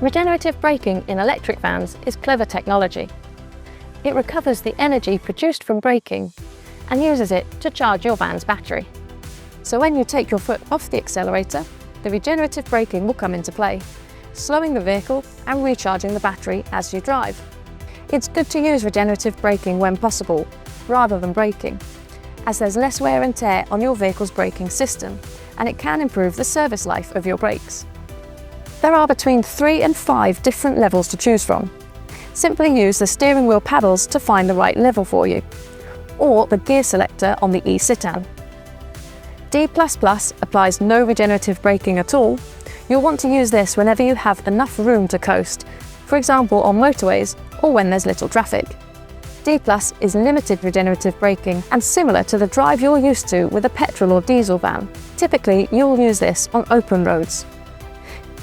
Regenerative braking in electric vans is clever technology. It recovers the energy produced from braking and uses it to charge your van's battery. So when you take your foot off the accelerator, the regenerative braking will come into play, slowing the vehicle and recharging the battery as you drive. It's good to use regenerative braking when possible, rather than braking, as there's less wear and tear on your vehicle's braking system, and it can improve the service life of your brakes. There are between 3 and 5 different levels to choose from. Simply use the steering wheel paddles to find the right level for you, or the gear selector on the e-sit-an. D++ applies no regenerative braking at all. You'll want to use this whenever you have enough room to coast, for example on motorways or when there's little traffic. D+ is limited regenerative braking and similar to the drive you're used to with a petrol or diesel van. Typically, you'll use this on open roads.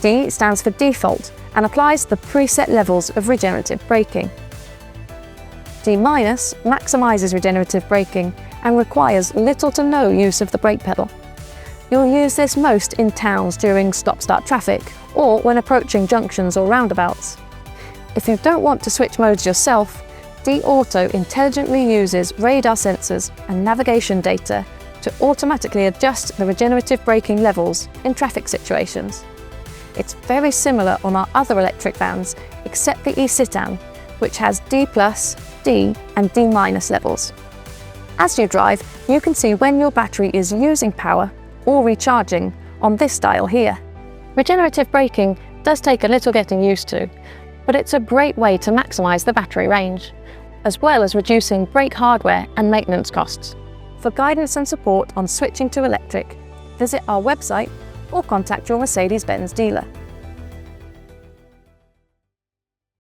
D stands for default and applies the preset levels of regenerative braking. D- maximises regenerative braking and requires little to no use of the brake pedal. You'll use this most in towns during stop-start traffic or when approaching junctions or roundabouts. If you don't want to switch modes yourself, D-Auto intelligently uses radar sensors and navigation data to automatically adjust the regenerative braking levels in traffic situations. It's very similar on our other electric vans, except the e-sit-an, which has D+, D and D- levels. As you drive, you can see when your battery is using power or recharging on this dial here. Regenerative braking does take a little getting used to, but it's a great way to maximise the battery range, as well as reducing brake hardware and maintenance costs. For guidance and support on switching to electric, visit our website or contact your Mercedes-Benz dealer.